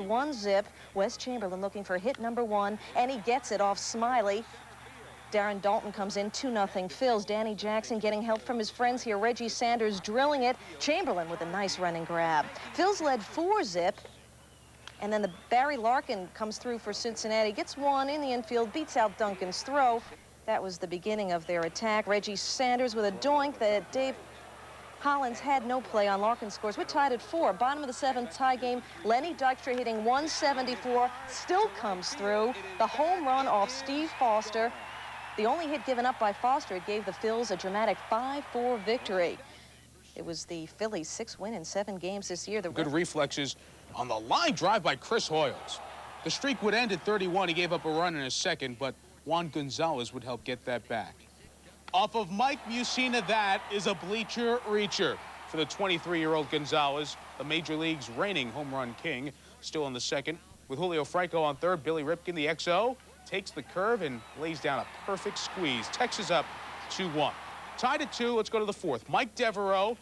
1-0. Wes Chamberlain looking for hit number 1, and he gets it off Smiley. Darren Dalton comes in, 2-0 Phils. Danny Jackson getting help from his friends here. Reggie Sanders drilling it. Chamberlain with a nice running grab. Phils led 4-0. And then the Barry Larkin comes through for Cincinnati, gets one in the infield, beats out Duncan's throw. That was the beginning of their attack. Reggie Sanders with a doink that Dave Hollins had no play on. Larkin scores. We're tied at 4. Bottom of the 7th tie game. Lenny Dykstra hitting 174, still comes through. The home run off Steve Foster. The only hit given up by Foster. It gave the Phils a dramatic 5-4 victory. It was the Phillies' 6th win in 7 games this year. Good reflexes on the line drive by Chris Hoyles. The streak would end at 31. He gave up a run in a second, but Juan Gonzalez would help get that back. Off of Mike Mussina, that is a bleacher reacher for the 23-year-old Gonzalez, the Major League's reigning home run king. Still in the second with Julio Franco on third. Billy Ripken, the XO, takes the curve and lays down a perfect squeeze. Texas up 2-1. Tied at 2. Let's go to the 4th. Mike Devereaux,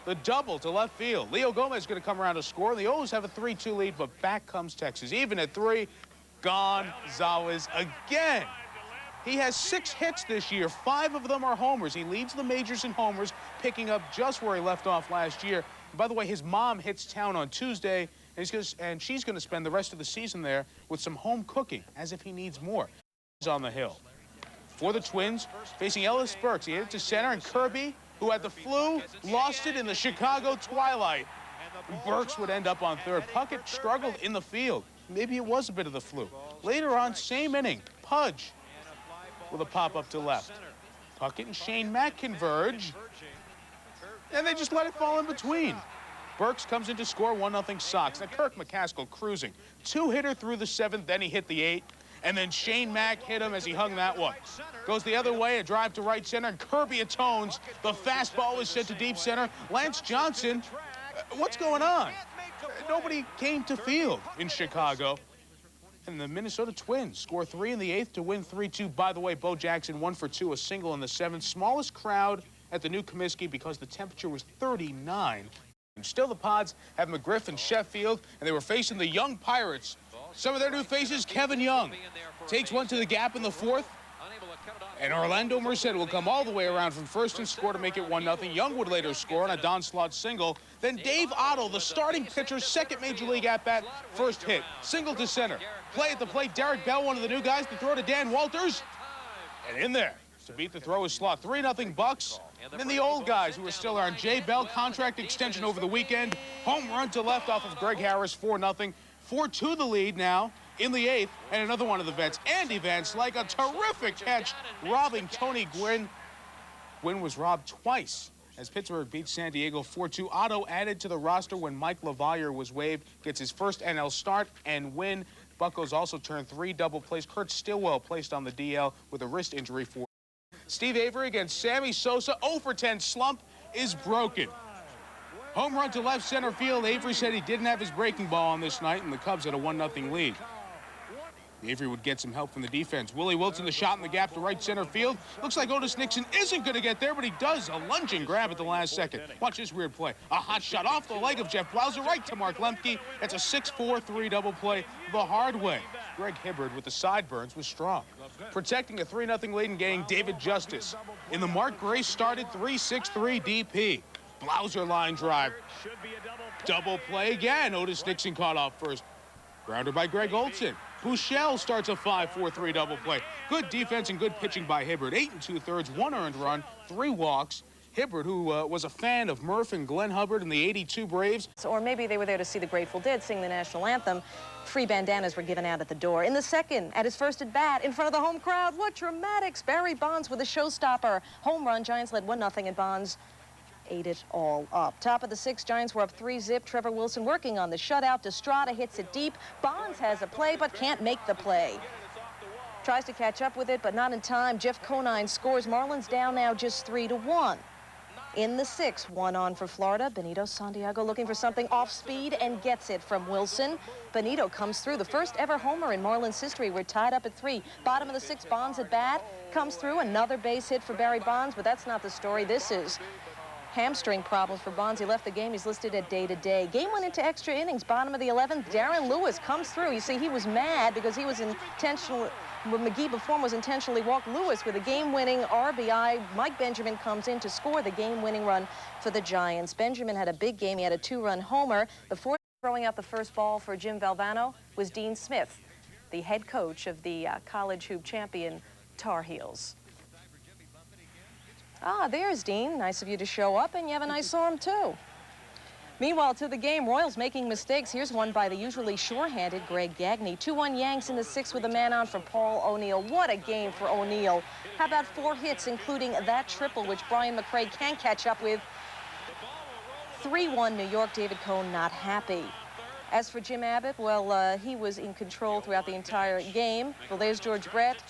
the double to left field. Leo Gomez is going to come around to score. The O's have a 3-2 lead, but back comes Texas. Even at 3, Gonzalez again. He has 6 hits this year. 5 of them are homers. He leads the majors in homers, picking up just where he left off last year. And by the way, his mom hits town on Tuesday, and she's going to spend the rest of the season there with some home cooking, as if he needs more. He's on the hill. For the Twins, facing Ellis Burks. He hit it to center, and Kirby, who had the flu, lost it in the Chicago twilight. Burks would end up on third. Puckett struggled in the field. Maybe it was a bit of the flu. Later on, same inning, Pudge with a pop-up to left. Puckett and Shane Mack converge, and they just let it fall in between. Burks comes in to score 1-0 Sox. Now Kirk McCaskill cruising. 2-hitter through the 7th, then he hit the 8th. And then Shane Mack hit him as he hung that one. Goes the other way, a drive to right center, and Kirby atones. The fastball is sent to deep center. Lance Johnson, what's going on? Nobody came to field in Chicago. And the Minnesota Twins score 3 in the 8th to win 3-2. By the way, Bo Jackson 1 for 2, a single in the 7th. Smallest crowd at the new Comiskey because the temperature was 39. And still the Pods have McGriff and Sheffield, and they were facing the young Pirates. Some of their new faces, Kevin Young takes one to the gap in the 4th. And Orlando Merced will come all the way around from first and score to make it 1-0. Young would later score on a Don Slaught single. Then Dave Otto, the starting pitcher, second Major League at-bat, first hit. Single to center. Play at the plate, Derek Bell, one of the new guys, to throw to Dan Walters. And in there to beat the throw is Slaught. 3-0 Bucks. And then the old guys who are still on. Jay Bell, contract extension over the weekend. Home run to left off of Greg Harris, 4-0. 4-2 the lead now in the 8th, and another one of the vets, Andy Vance, like a terrific catch, robbing Tony Gwynn. Gwynn was robbed twice as Pittsburgh beats San Diego 4-2. Otto added to the roster when Mike LaValliere was waived, gets his first NL start and win. Buccos also turned 3 double plays. Kurt Stillwell placed on the DL with a wrist injury for Steve Avery against Sammy Sosa. 0 for 10 slump is broken. Home run to left center field. Avery said he didn't have his breaking ball on this night, and the Cubs had a 1-0 lead. Avery would get some help from the defense. Willie Wilson, the shot in the gap to right center field. Looks like Otis Nixon isn't going to get there, but he does a lunging grab at the last second. Watch this weird play. A hot shot off the leg of Jeff Blauser right to Mark Lemke. That's a 6-4-3 double play the hard way. Greg Hibbard with the sideburns was strong. Protecting a 3-0 lead and getting David Justice. In the Mark Grace started 3-6-3 DP. Blauser line drive. Double play again. Otis Nixon caught off first. Grounder by Greg Olson. Buechele starts a 5-4-3 double play. Good defense and good pitching by Hibbard. 8 2/3, 1 earned run, 3 walks. Hibbard, who was a fan of Murph and Glenn Hubbard and the '82 Braves. Or maybe they were there to see the Grateful Dead sing the national anthem. Free bandanas were given out at the door. In the second, at his first at bat, in front of the home crowd, what dramatics. Barry Bonds with a showstopper. Home run. Giants led 1-0, and Bonds ate it all up. Top of the 6th, Giants were up 3-0. Trevor Wilson working on the shutout. Estrada hits it deep. Bonds has a play, but can't make the play. Tries to catch up with it, but not in time. Jeff Conine scores. Marlins down now just 3-1. In the 6th, 1 on for Florida. Benito Santiago looking for something off speed and gets it from Wilson. Benito comes through. The first ever homer in Marlins history. We're tied up at 3. Bottom of the 6th, Bonds at bat. Comes through. Another base hit for Barry Bonds, but that's not the story. This is hamstring problems for Bonds. He left the game. He's listed at day-to-day. Game went into extra innings. Bottom of the 11th, Darren Lewis comes through. You see, he was mad because he was intentional. McGee before him was intentionally walked. Lewis with a game-winning RBI. Mike Benjamin comes in to score the game-winning run for the Giants. Benjamin had a big game. He had a 2-run homer. Before throwing out the first ball for Jim Valvano was Dean Smith, the head coach of the college hoop champion Tar Heels. Ah, there's Dean. Nice of you to show up, and you have a nice arm, too. Meanwhile, to the game, Royals making mistakes. Here's one by the usually sure-handed Greg Gagne. 2-1 Yanks in the 6th with a man on for Paul O'Neill. What a game for O'Neill. How about 4 hits, including that triple, which Brian McRae can't catch up with. 3-1 New York. David Cohn not happy. As for Jim Abbott, well, he was in control throughout the entire game. Well, there's George Brett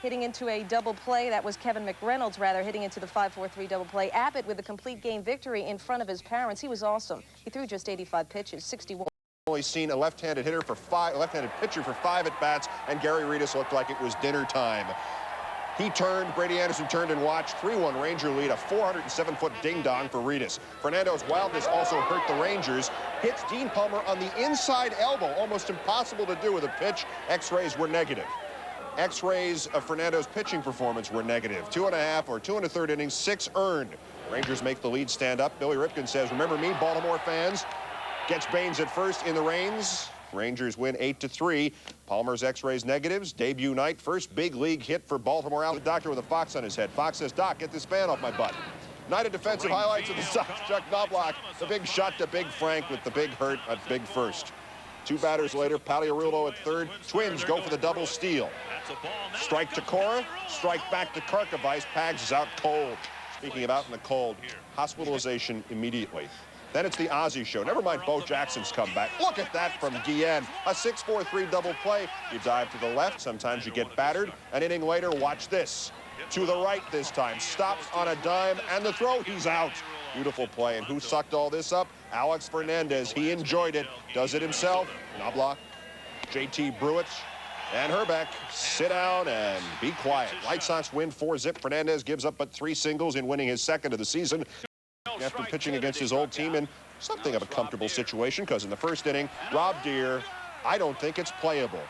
hitting into a double play. That was Kevin McReynolds, rather, hitting into the 5-4-3 double play. Abbott with a complete game victory in front of his parents. He was awesome. He threw just 85 pitches, 61. Only seen a left-handed hitter for 5, left-handed pitcher for 5 at-bats, and Gary Reedus looked like it was dinner time. He turned, Brady Anderson turned and watched. 3-1 Ranger lead, a 407-foot ding-dong for Reedus. Fernando's wildness also hurt the Rangers. Hits Dean Palmer on the inside elbow, almost impossible to do with a pitch. X-rays were negative. X-rays of Fernando's pitching performance were negative. 2.5 or 2 1/3 innings, 6 earned. Rangers make the lead stand up. Billy Ripken says, remember me, Baltimore fans? Gets Baines at first in the reins. Rangers win 8-3. Palmer's X-rays negatives. Debut night, first big league hit for Baltimore. Out the doctor with a fox on his head. Fox says, Doc, get this fan off my butt. Night of defensive highlights of the Sox. Chuck Knobloch, the big shot to Big Frank with the big hurt at Big First. 2 batters later, Paliarulo at third. Twins go for the double steal. Strike to Cora, strike back to Karkovice. Pags is out cold. Speaking of out in the cold, hospitalization immediately. Then it's the Ozzie show. Never mind Bo Jackson's comeback. Look at that from Guillen. A 6-4-3 double play. You dive to the left. Sometimes you get battered. An inning later, watch this. To the right this time. Stops on a dime, and the throw, he's out. Beautiful play. And who sucked all this up? Alex Fernandez. He enjoyed it. Does it himself. Knobloch, JT Bruitt, and Herbeck. Sit down and be quiet. White Sox win 4-zip. Fernandez gives up but 3 singles in winning his 2nd of the season after pitching against his old team in something of a comfortable situation, because in the first inning, Rob Deere, I don't think it's playable.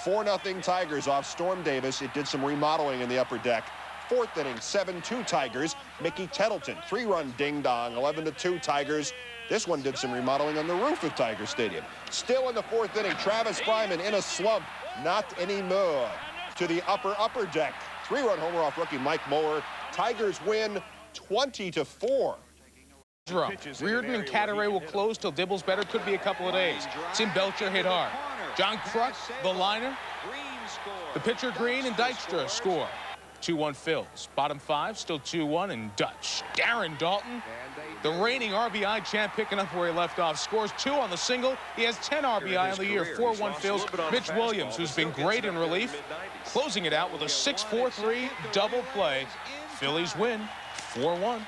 4-0 Tigers off Storm Davis. It did some remodeling in the upper deck. 4th inning, 7-2 Tigers. Mickey Tettleton, 3-run ding-dong, 11-2 Tigers. This one did some remodeling on the roof of Tiger Stadium. Still in the 4th inning, Travis Fryman in a slump. Not anymore. To the upper deck. 3-run homer off rookie Mike Moeller. Tigers win 20-4. Reardon and Cadaret will close till Dibble's better. Could be a couple of days. Tim Belcher hit hard. John Kruk, the liner. The pitcher Green and Dykstra score. 2-1 Phils. Bottom 5, still 2-1, and Dutch. Darren Dalton, the reigning RBI champ, picking up where he left off. Scores 2 on the single. He has 10 RBI on the year. 4-1 Phils. Mitch Williams, who's been great in relief, closing it out with a 6-4-3 double play. Phillies win 4-1.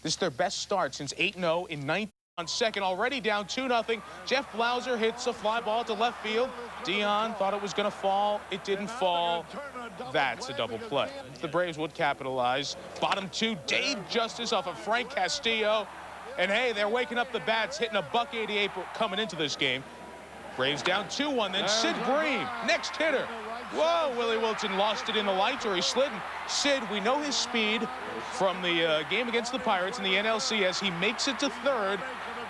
This is their best start since 8-0 in 19. On second, already down 2-0. Jeff Blauser hits a fly ball to left field. Dion thought it was going to fall. It didn't fall. That's a double play. The Braves would capitalize. Bottom 2, Dave Justice off of Frank Castillo. And hey, they're waking up the bats, hitting a $188 coming into this game. Braves down 2-1. Then Sid Bream, next hitter. Whoa, Willie Wilson lost it in the lights, or he slid. Sid, we know his speed from the game against the Pirates in the NLCS. He makes it to third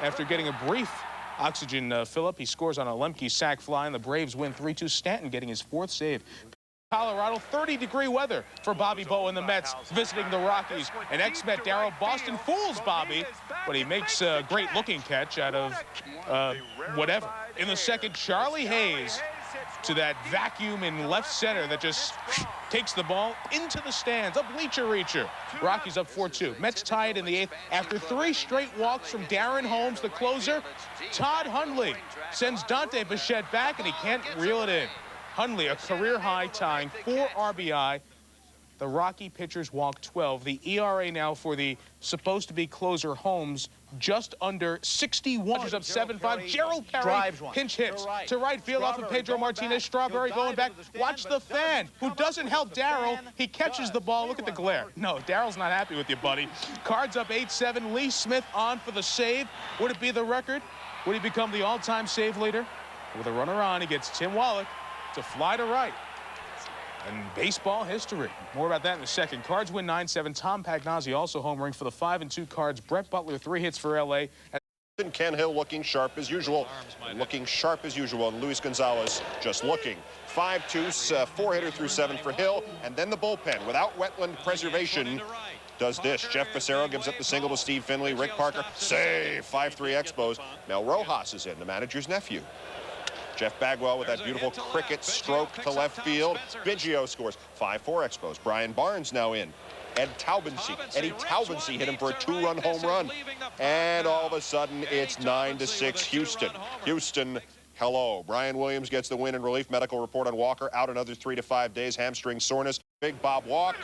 after getting a brief oxygen fill-up. He scores on a Lemke sac fly, and the Braves win 3-2. Stanton getting his 4th save. Colorado, 30-degree weather for Bobby Bowe and the Mets visiting the Rockies. And ex-Met Darrow Boston fools Bobby, but he makes a great-looking catch out of whatever. In the second, Charlie Hayes to that vacuum in left center that just takes the ball into the stands. A bleacher reacher. Rockies up 4-2. Mets tied in the 8th after 3 straight walks from Darren Holmes, the closer. Todd Hundley sends Dante Bichette back, and he can't reel it in. Hundley, a career high, tying 4 RBI. The Rocky pitchers walk 12. The ERA now for the supposed to be closer Holmes, just under 61. Up 7-5. Gerald Perry pinch hits to right field off of Pedro Martinez. Strawberry going back. Watch the fan who doesn't help Darryl. He catches the ball. Look at the glare. No, Darryl's not happy with you, buddy. Cards up 8-7. Lee Smith on for the save. Would it be the record? Would he become the all-time save leader? With a runner on, he gets Tim Wallach to fly to right. And baseball history. More about that in a second. Cards win 9-7. Tom Pagnozzi also homering for the 5-2 Cards. Brett Butler, 3 hits for L.A. Ken Hill looking sharp as usual. Looking sharp as usual. And Luis Gonzalez just looking. 5-2, 4-hitter through 7 for Hill. And then the bullpen, without wetland preservation, does this. Jeff Facero gives up the single to Steve Finley. Rick Parker, save. 5-3 Expos. Mel Rojas is in, the manager's nephew. Jeff Bagwell with that beautiful cricket stroke to left field. Biggio scores. 5-4 Expos. Brian Barnes now in. Eddie Taubensee hit him for a 2-run home run. And all of a sudden, it's 9-6 Houston. Houston, hello. Brian Williams gets the win in relief. Medical report on Walker. Out another 3 to 5 days. Hamstring soreness. Big Bob walk.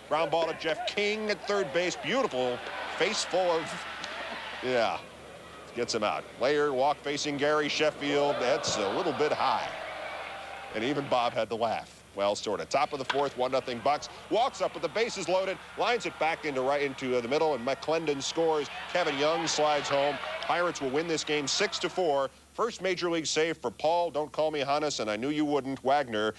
Ground ball to Jeff King at third base. Beautiful. Face full of, yeah. Gets him out. Layered walk facing Gary Sheffield. That's a little bit high. And even Bob had to laugh. Well, sort of. Top of the fourth, 1-0 Bucks. Walks up with the bases loaded. Lines it back into the middle, and McClendon scores. Kevin Young slides home. Pirates will win this game 6-4. First major league save for Paul, don't call me Hannes, and I knew you wouldn't, Wagner.